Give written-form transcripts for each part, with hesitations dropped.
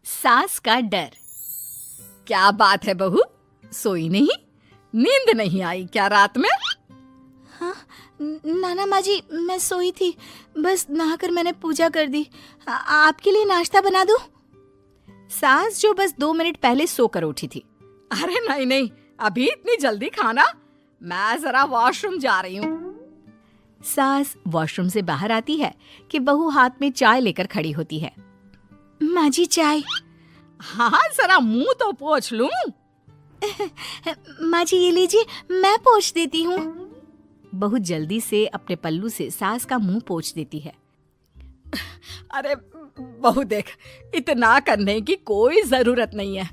सास का डर। क्या बात है बहू, सोई नहीं? नींद नहीं आई क्या रात में? हाँ नाना माँ जी, मैं सोई थी, बस नहाकर मैंने पूजा कर दी। आपके लिए नाश्ता बना दूं? सास जो बस 2 मिनट पहले सोकर उठी थी। अरे नहीं नहीं, अभी इतनी जल्दी खाना? मैं जरा वॉशरूम जा रही हूँ। सास वॉशरूम से बाहर आती है कि बहू हाथ में चाय लेकर खड़ी होती है। माँ जी चाय। हाँ जरा मुंह तो पोंछ लूं। माँ जी ये लीजिए, मैं पोंछ देती हूँ। बहू जल्दी से अपने पल्लू से सास का मुंह पोंछ देती है। अरे बहू देख, इतना करने की कोई जरूरत नहीं है,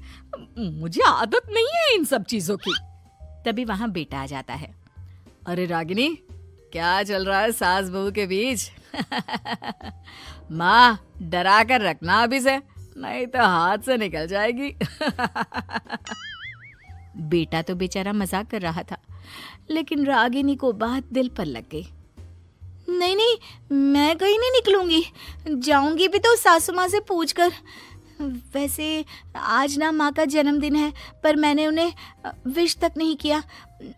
मुझे आदत नहीं है इन सब चीजों की। तभी वहां बेटा आ जाता है। अरे रागिनी, क्या चल रहा है सास बहू के बीच? माँ डरा कर रखना अभी से, नहीं तो हाथ से निकल जाएगी। बेटा तो बेचारा मजाक कर रहा था, लेकिन रागिनी को बात दिल पर लग गई। नहीं नहीं, मैं कहीं नहीं निकलूंगी, जाऊंगी भी तो सासू माँ से पूछकर। वैसे आज ना माँ का जन्मदिन है, पर मैंने उन्हें विश तक नहीं किया।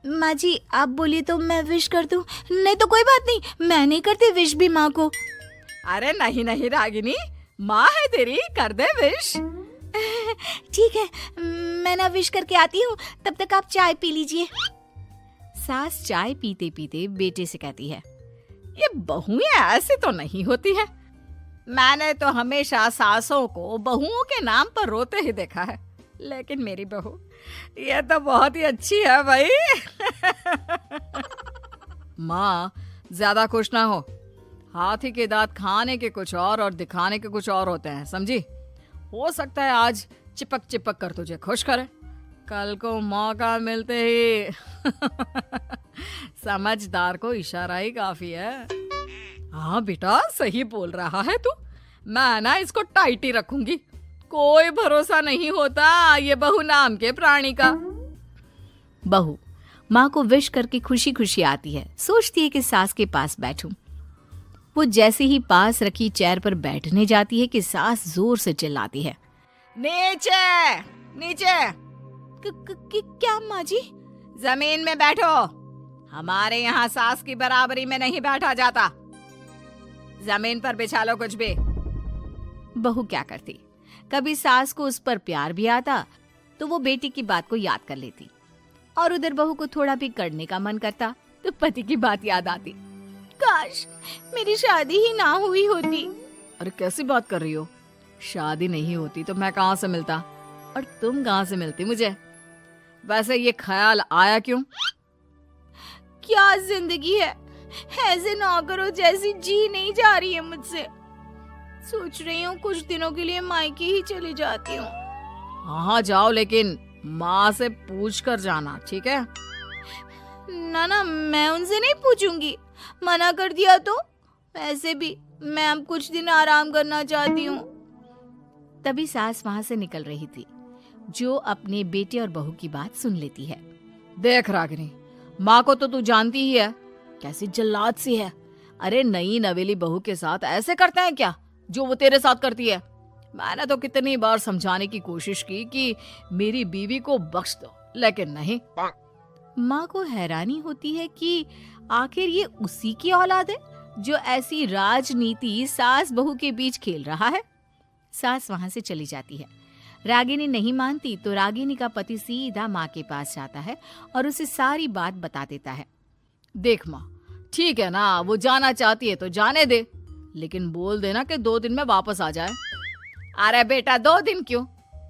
माँ जी आप बोलिए तो मैं विश कर दूं? नहीं तो कोई बात नहीं, मैं नहीं करती विश भी माँ को। अरे नहीं नहीं रागिनी, माँ है तेरी, कर दे विश। ठीक है, मैं ना विश करके आती हूँ, तब तक आप चाय पी लीजिए। सास चाय पीते पीते बेटे से कहती है, ये बहुएं ऐसे तो नहीं होती है। मैंने तो हमेशा सासों को बहुओं के नाम पर रोते ही देखा है, लेकिन मेरी बहू ये तो बहुत ही अच्छी है भाई। माँ ज्यादा खुश ना हो, हाथी के दांत खाने के कुछ और दिखाने के कुछ और होते हैं, समझी? हो सकता है आज चिपक चिपक कर तुझे खुश करे, कल को मौका मिलते ही। समझदार को इशारा ही काफी है। हाँ बेटा सही बोल रहा है तू, मैं ना इसको टाइट ही रखूंगी, कोई भरोसा नहीं होता ये बहू नाम के प्राणी का। बहू माँ को विश करके खुशी खुशी आती है, सोचती है कि सास के पास बैठूं। वो जैसे ही पास रखी चेयर पर बैठने जाती है कि सास जोर से चिल्लाती है, नीचे नीचे। क्या माँ जी? जमीन में बैठो, हमारे यहाँ सास की बराबरी में नहीं बैठा जाता, जमीन पर बिछा लो कुछ भी। बहू क्या करती, कभी सास को उस पर प्यार भी आता तो वो बेटी की बात को याद कर लेती, और उधर बहू को थोड़ा भी करने का मन करता तो पति की बात याद आती। काश मेरी शादी ही ना हुई होती। अरे कैसी बात कर रही हो, शादी नहीं होती तो मैं कहाँ से मिलता और तुम कहाँ से मिलती मुझे? वैसे ये ख्याल आया क्यों? क्या जिंदगी है, ऐसे नौकरों जैसी जी नहीं जा रही है मुझसे। सोच रही हूँ कुछ दिनों के लिए मायके ही चली जाती हूँ। हाँ जाओ, लेकिन माँ से पूछ कर जाना, ठीक है? ना मैं उनसे नहीं पूछूंगी, मना कर दिया तो। वैसे भी मैं अब कुछ दिन आराम करना चाहती हूँ। तभी सास वहां से निकल रही थी, जो अपने बेटे और बहू की बात सुन लेती है। देख रागिनी, माँ को तो तू जानती ही है, कैसी जल्लाद सी है। अरे नई नवेली बहू के साथ ऐसे करते हैं क्या जो वो तेरे साथ करती है? मैंने तो कितनी बार समझाने की कोशिश की कि मेरी बीवी को बख्श दो, लेकिन नहीं। माँ को हैरानी होती है कि आखिर ये उसी की औलाद है जो ऐसी राजनीति सास बहू के बीच खेल रहा है। सास वहां से चली जाती है। रागिनी नहीं मानती तो रागिनी का पति सीधा माँ के पास जाता है और उसे सारी बात बता देता है। देख माँ, ठीक है ना, वो जाना चाहती है तो जाने दे, लेकिन बोल देना कि 2 दिन में वापस आ जाए। अरे बेटा 2 दिन क्यों,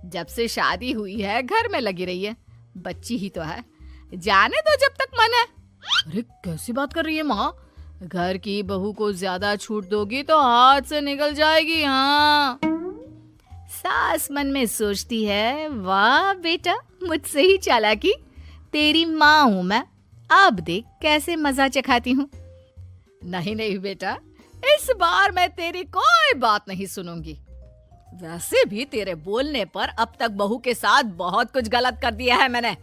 जब से शादी हुई है घर में लगी रही है, बच्ची ही तो है, जाने दो जब तक मन है। अरे कैसी बात कर रही है माँ, घर की बहू को ज्यादा छूट दोगी तो हाथ से निकल जाएगी। हाँ, सास मन में सोचती है, वाह बेटा मुझसे ही चालाकी, तेरी माँ हूं मैं, अब देख कैसे मजा चखाती हूँ। नहीं नहीं बेटा, इस बार मैं तेरी कोई बात नहीं सुनूंगी। वैसे भी तेरे बोलने पर अब तक बहू के साथ बहुत कुछ गलत कर दिया है मैंने।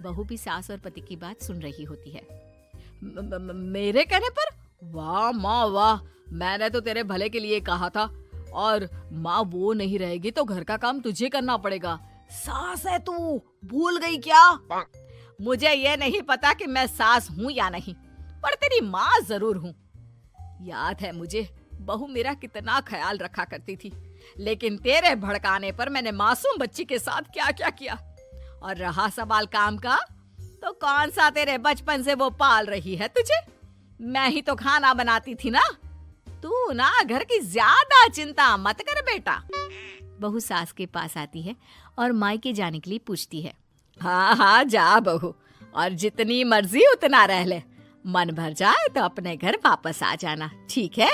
बहू भी सास और पति की बात सुन रही होती है। मेरे कहने पर? वाह माँ वाह, मैंने तो तेरे भले के लिए कहा था और माँ वो नहीं रहेगी तो घर का काम तुझे करना पड़ेगा। सास है तू, भूल गई क्या? मुझे ये नहीं पता कि मैं सास हूँ या नहीं, पर तेरी माँ जरूर हूँ। याद है मुझे बहू मेरा कितना ख्याल रखा करती थी, लेकिन तेरे भड़काने पर मैंने मासूम बच्ची के साथ क्या क्या किया। और रहा सवाल काम का, तो कौन सा तेरे बचपन से वो पाल रही है तुझे? मैं ही तो खाना बनाती थी ना। तू ना घर की ज्यादा चिंता मत कर बेटा। बहू सास के पास आती है और मायके जाने के लिए पूछती है। हाँ हाँ जा बहू, और जितनी मर्जी उतना रह ले। मन भर जाए तो अपने घर वापस आ जाना, ठीक है?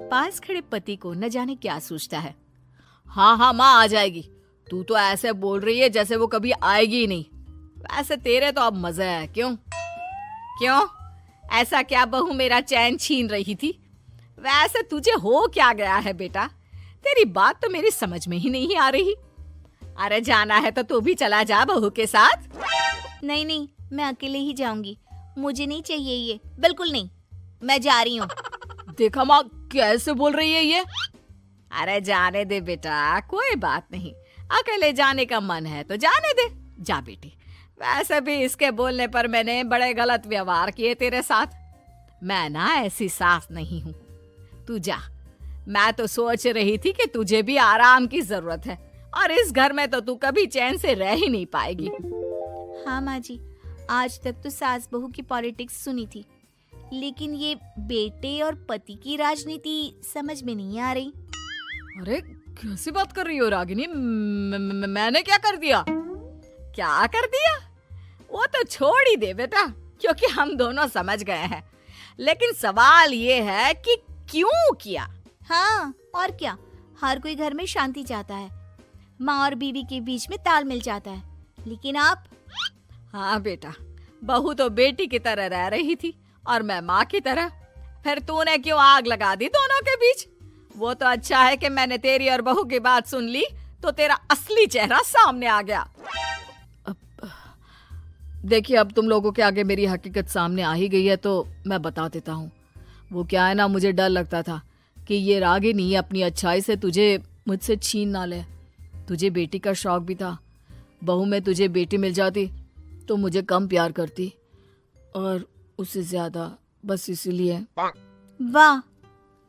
पास खड़े पति को न जाने क्या सोचता है। हाँ हाँ माँ आ जाएगी। तू तो ऐसे बोल रही है जैसे वो कभी आएगी ही नहीं। वैसे तेरे तो अब मजे है। क्यों क्यों ऐसा क्या बहू मेरा चैन छीन रही थी? वैसे तुझे हो क्या गया है बेटा? तेरी बात तो मेरी समझ में ही नहीं आ रही। अरे जाना है तो तू भी चला जा बहू के साथ। नहीं नहीं, मैं अकेले ही जाऊंगी। मुझे नहीं चाहिए ये, बिल्कुल नहीं। मैं जा रही हूँ। देखा माँ कैसे बोल रही है ये। अरे जाने दे बेटा, कोई बात नहीं। अकेले जाने का मन है तो जाने दे। जा बेटी। वैसे भी इसके बोलने पर मैंने बड़े गलत व्यवहार किए तेरे साथ। मैं ना ऐसी सास नहीं हूँ। तू जा। मैं तो सोच रही थी कि तुझे भी आराम की जरूरत है, और इस घर में तो तू कभी चैन से रह ही नहीं पाएगी। हाँ माँ जी, आज तक तो सास बहू की पॉलिटिक्स सुनी थी, लेकिन ये बेटे और पति की राजनीति समझ में नहीं आ रही। अरे कैसी बात कर रही हो रागिनी? मैंने क्या कर दिया? क्या कर दिया? वो तो छोड़ ही दे बेटा, क्योंकि हम दोनों समझ गए हैं। लेकिन सवाल ये है कि क्यों किया? हाँ और क्या, हर कोई घर में शांति चाहता है, माँ और बीवी के बीच में तालमेल चाहता है, लेकिन आप? हाँ बेटा, बहू तो बेटी की तरह रह रही थी और मैं माँ की तरह। फिर तूने क्यों आग लगा दी दोनों के बीच? वो तो अच्छा है कि मैंने तेरी और बहू की बात सुन ली, तो तेरा असली चेहरा सामने आ गया। देखिए अब तुम लोगों के आगे मेरी हकीकत सामने आ ही गई है तो मैं बता देता हूँ। वो क्या है ना, मुझे डर लगता था कि ये रागिनी अपनी अच्छाई से तुझे मुझसे छीन ना ले। तुझे बेटी का शौक भी था। बहू में तुझे बेटी मिल जाती तो मुझे कम प्यार करती, और उससे ज्यादा, बस इसीलिए। वाह,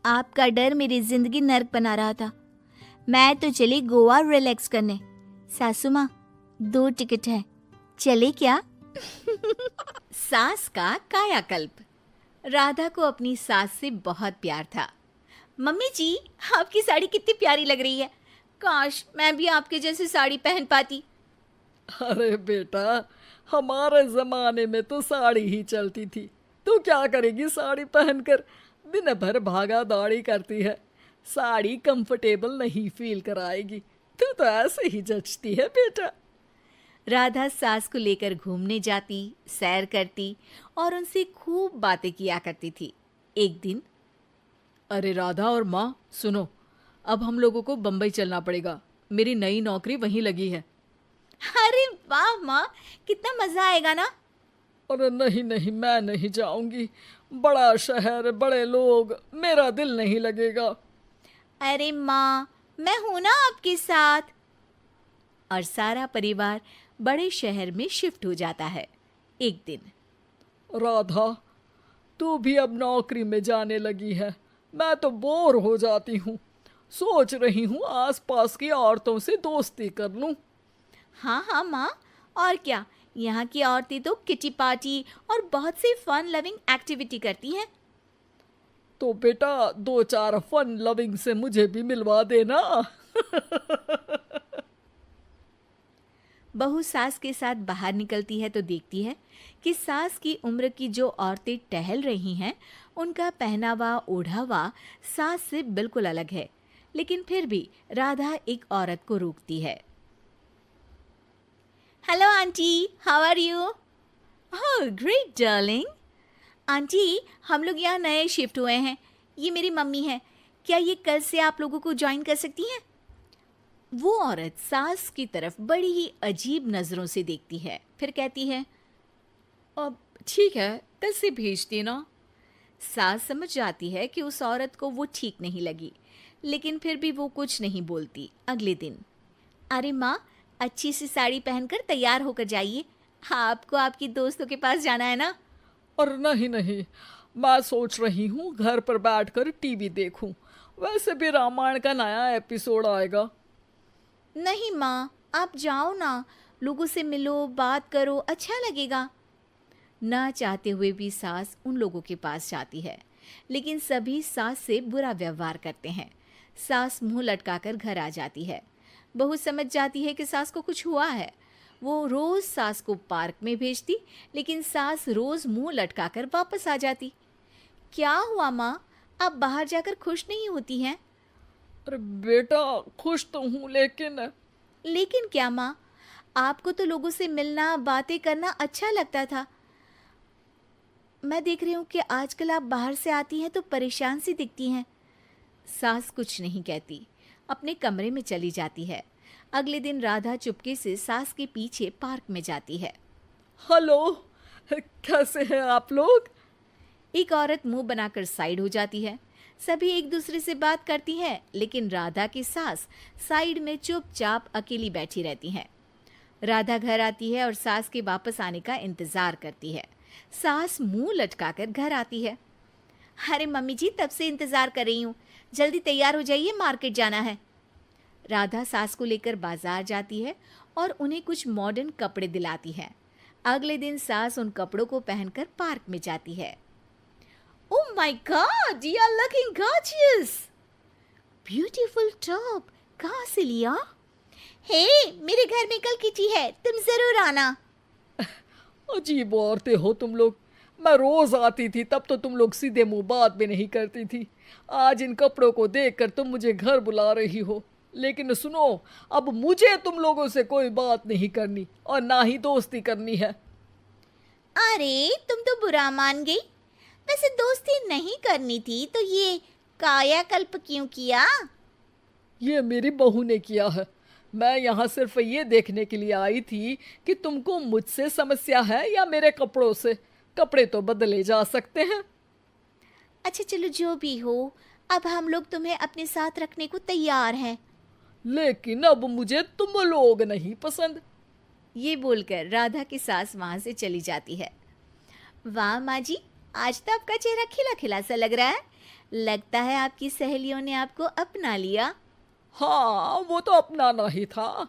आपका डर मेरी जिंदगी नर्क बना रहा था। मैं तो चली गोवा रिलैक्स करने। सासू माँ, 2 टिकट है, चले क्या? सास का कायाकल्प। राधा को अपनी सास से बहुत प्यार था। मम्मी जी, आपकी साड़ी कितनी प्यारी लग रही है। काश मैं भी आपके जैसी साड़ी पहन पाती। अरे बेटा, हमारे जमाने में तो साड़ी ही चलती थी। तू क्या करेगी साड़ी पहनकर? दिन भर भागा दौड़ी करती है। साड़ी कंफर्टेबल नहीं फील कराएगी। तू तो ऐसे ही जचती है बेटा। राधा सास को लेकर घूमने जाती, सैर करती और उनसे खूब बातें किया करती थी। एक दिन, अरे राधा और माँ सुनो, अब हम लोगों को बम्बई चलना पड़ेगा। मेरी नई नौकरी वहीं लगी है। अरे वाह माँ, कितना मजा आएगा ना। अरे नहीं नहीं, मैं नहीं जाऊंगी। बड़ा शहर, बड़े लोग, मेरा दिल नहीं लगेगा। अरे माँ, मैं हूं ना आपके साथ। और सारा परिवार बड़े शहर में शिफ्ट हो जाता है। एक दिन, राधा, तू भी अब नौकरी में जाने लगी है। मैं तो बोर हो जाती हूँ। सोच रही हूँ आसपास की औरतों से दोस्ती कर लूँ। हाँ हाँ माँ, और क्या, यहाँ की औरतें तो किटी पार्टी और बहुत सी फन लविंग एक्टिविटी करती हैं। तो बेटा 2-4 फन लविंग से मुझे भी मिलवा देना। बहू सास के साथ बाहर निकलती है तो देखती है कि सास की उम्र की जो औरतें टहल रही हैं, उनका पहनावा ओढ़ावा सास से बिल्कुल अलग है। लेकिन फिर भी राधा एक औरत को रोकती है। Hello aunty, how are you? Oh great darling. Aunty, हम लोग यहाँ नए शिफ्ट हुए हैं। ये मेरी मम्मी है। क्या ये कल से आप लोगों को ज्वाइन कर सकती हैं? वो औरत सास की तरफ बड़ी ही अजीब नजरों से देखती है, फिर कहती है, अब ठीक है, कल से भेजती ना। सास समझ जाती है कि उस औरत को वो ठीक नहीं लगी, लेकिन फिर भी वो कुछ नहीं बोलती। अगले दिन, अरे माँ, अच्छी सी साड़ी पहनकर तैयार होकर जाइए, आपको आपकी दोस्तों के पास जाना है ना। और नहीं नहीं, मैं सोच रही हूँ घर पर बैठकर टीवी देखूं। वैसे भी रामायण का नया एपिसोड आएगा। नहीं माँ, आप जाओ ना, लोगों से मिलो, बात करो, अच्छा लगेगा। ना चाहते हुए भी सास उन लोगों के पास जाती है, लेकिन सभी सास से बुरा व्यवहार करते हैं। सास मुंह लटकाकर घर आ जाती है। बहू समझ जाती है कि सास को कुछ हुआ है। वो रोज सास को पार्क में भेजती, लेकिन सास रोज मुंह लटकाकर वापस आ जाती। क्या हुआ माँ, आप बाहर जाकर खुश नहीं होती हैं? अरे बेटा, खुश तो हूँ, लेकिन क्या माँ? आपको तो लोगों से मिलना, बातें करना अच्छा लगता था। मैं देख रही हूँ कि आजकल आप बाहर से आती हैं तो परेशान सी दिखती हैं। सास कुछ नहीं कहती, अपने कमरे में चली जाती है। अगले दिन राधा चुपके से सास के पीछे पार्क में जाती है। हेलो, कैसे हैं आप लोग? एक औरत मुंह बनाकर साइड हो जाती है। सभी एक दूसरे से बात करती हैं, लेकिन राधा की सास साइड में चुपचाप अकेली बैठी रहती हैं। राधा घर आती है और सास के वापस आने का इंतजार करती है। सास मुंह लटकाकर घर आती है। अरे मम्मी जी, तब से इंतजार कर रही हूँ, जल्दी तैयार हो जाइए, मार्केट जाना है। राधा सास को लेकर बाजार जाती है और उन्हें कुछ मॉडर्न कपड़े दिलाती है। अगले दिन सास उन कपड़ों को पहनकर पार्क में जाती है। Oh my God, you are looking gorgeous. Beautiful top. कहाँ से लिया? हे, मेरे घर में कल किटी है, तुम जरूर आना। अजीब औरतें हो तुम लोग। मैं रोज आती थी, तब तो तुम लोग सीधे मुंह बात भी नहीं करती थी। आज इन कपड़ों को देखकर तुम मुझे घर बुला रही हो। लेकिन सुनो, अब मुझे तुम लोगों से कोई बात नहीं करनी और ना ही दोस्ती करनी है। अरे, तुम तो बुरा मान गई। वैसे दोस्ती नहीं करनी थी तो ये कायाकल्प क्यों किया? ये मेरी बहू ने किया है। मैं यहाँ सिर्फ ये देखने के लिए आई थी कि तुमको मुझसे समस्या है या मेरे कपड़ों से। कपड़े तो बदले जा सकते हैं। अच्छा चलो, जो भी हो, अब हम लोग तुम्हें अपने साथ रखने को तैयार हैं। लेकिन अब मुझे तुम लोग नहीं पसंद। ये बोलकर राधा की सास वहां से चली जाती है। वाह माँ जी, आज तो आपका चेहरा खिला खिला सा लग रहा है। लगता है आपकी सहेलियों ने आपको अपना लिया। हाँ, वो तो अपनाना ही था।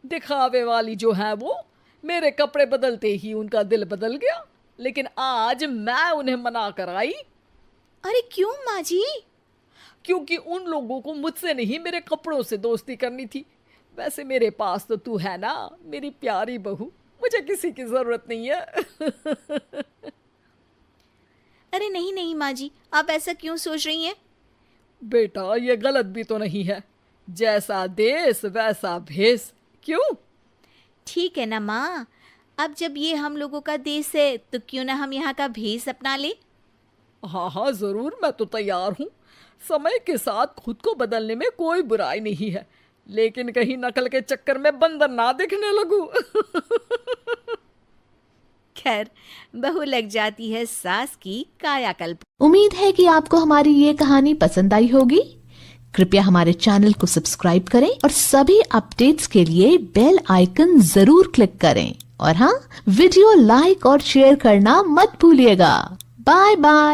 दिखावे वाली जो है वो, मेरे कपड़े बदलते ही उनका दिल बदल गया। लेकिन आज मैं उन्हें मना कर आई। अरे क्यों माँ जी? क्योंकि उन लोगों को मुझसे नहीं, मेरे कपड़ों से दोस्ती करनी थी। वैसे मेरे पास तो तू है ना, मेरी प्यारी बहू। मुझे किसी की जरूरत नहीं है। अरे नहीं नहीं माँ जी, आप ऐसा क्यों सोच रही हैं? बेटा, ये गलत भी तो नहीं है। जैसा देश वैसा भेष। क्यों? ठीक है ना माँ, अब जब ये हम लोगों का देश है तो क्यों ना हम यहाँ का भेष अपना ले। हाँ हाँ जरूर, मैं तो तैयार हूँ। समय के साथ खुद को बदलने में कोई बुराई नहीं है, लेकिन कहीं नकल के चक्कर में बंदर ना दिखने लगूं। खैर, बहू लग जाती है सास की कायाकल्प। उम्मीद है कि आपको हमारी ये कहानी पसंद आई होगी। कृपया हमारे चैनल को सब्सक्राइब करें और सभी अपडेट्स के लिए बेल आइकन जरूर क्लिक करें। और हाँ, वीडियो लाइक और शेयर करना मत भूलिएगा। Bye bye.